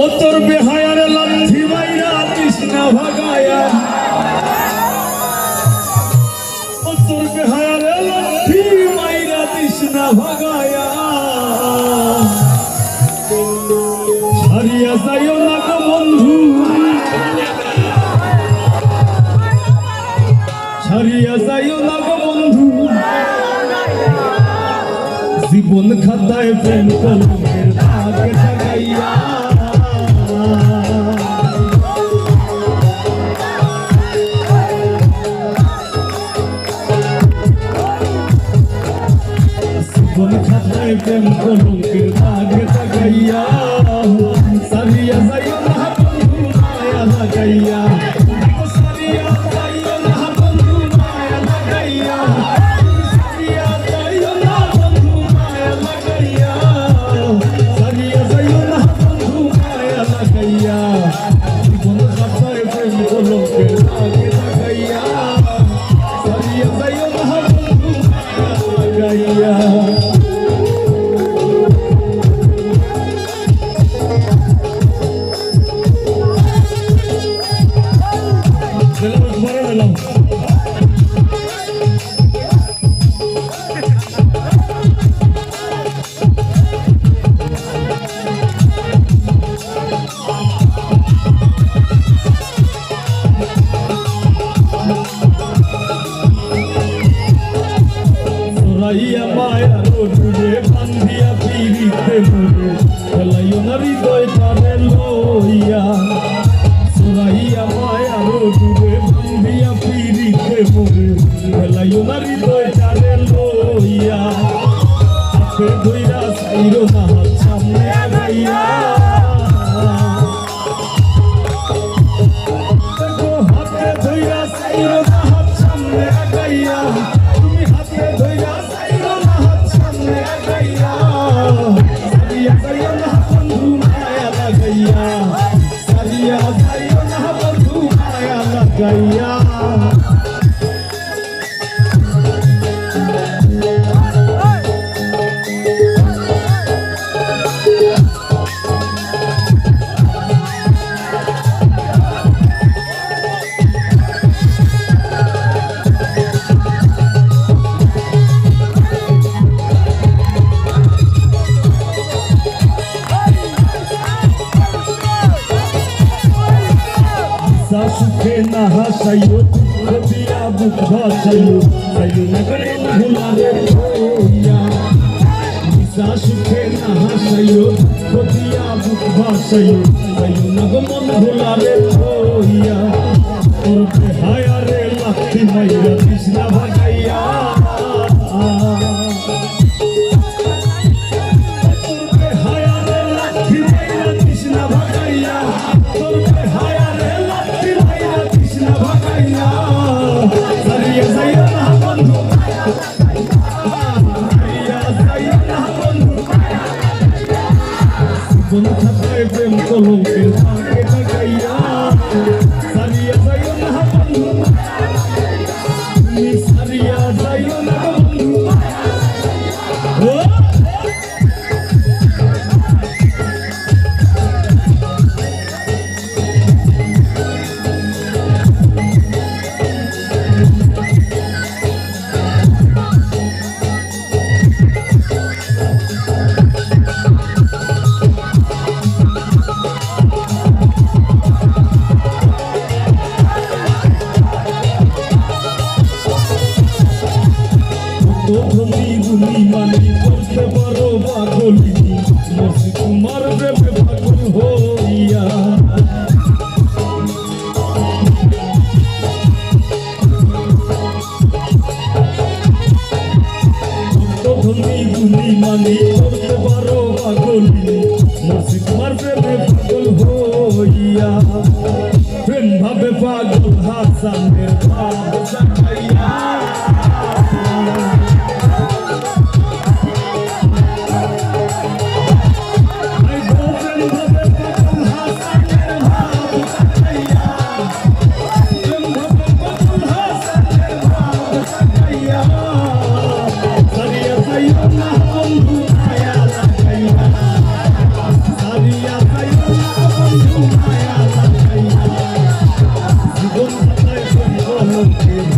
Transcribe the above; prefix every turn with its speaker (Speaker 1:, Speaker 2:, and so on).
Speaker 1: ও তোর বেহায়ার লাঠি মাইরা তৃষ্ণা ভাগায়া, ও তোর বেহায়ার লাঠি মাইরা তৃষ্ণা ভাগায়া, ছাড়িয়া যাইও না গো বন্ধু, ছাড়িয়া যাইও না গো বন্ধু, জীবন খাতায় প্রেম কলমের দাগ লাগাইয়া। জীবন খাতায় প্রেম কলমের দাগ লাগাইয়া, ছাড়িয়া যাইও না বন্ধু মায়া লাগাইয়া, ছাড়িয়া যাইও না বন্ধু মায়া লাগাইয়া, ছাড়িয়া যাইও না বন্ধু মায়া লাগাইয়া, ছাড়িয়া যাইও না বন্ধু মায়া লাগাইয়া, জীবন খাতায় প্রেম কলমের দাগ লাগাইয়া, ছাড়িয়া যাইও না বন্ধু মায়া লাগাইয়া। Soraya maya rodure bandiya pirite mure, felayo na hridoy tare loiya. Soraya maya rodure bandiya pirite mure, felayo na hridoy tare loiya. Hape doira sairo na hat samne agaiya, dekho hape doira sairo na hat samne agaiya, tumi hape doira sairo na hat samne agaiya, sariya sairo na bandhu maya lagaiya, sariya sairo na bandhu maya lagaiya। সুখে না হাসাইও দিয়া বুক ভাসাইও, সাইও না করে ভুলারে হইয়া। বিশা সুখে না হাসাইও দিয়া বুক ভাসাইও, সাইও না গো মন ভুলারে হইয়া। তোর বেহায়ারে লাঠি মাইরা তৃষ্ণা ভাগাইয়া, তোর বেহায়ারে লাঠি মাইরা তৃষ্ণা ভাগাইয়া, তোর বেহায়ারে লাঠি মাইরা তৃষ্ণা ভাগাইয়া, ছাড়িয়া যাইও না বন্ধু মায়া লাগাইয়া, ছাড়িয়া যাইও না বন্ধু মায়া লাগাইয়া, জীবন খাতায় প্রেম কলমের দাগ লাগাইয়া, ছাড়িয়া যাইও না বন্ধু মায়া লাগাইয়া, তুমি ছাড়িয়া যাইও না বন্ধু মায়া লাগাইয়া। ধনী গুলি মানি করতে পারো পাগলি, মসি তোমার প্রেমে পাগল হইয়া। ধনী গুলি মানি করতে পারো পাগলি, মসি তোমার প্রেমে পাগল হইয়া। প্রেম ভাবে পাগল হাসানের ভাব জাগাইয়া, Saria, দুঃখে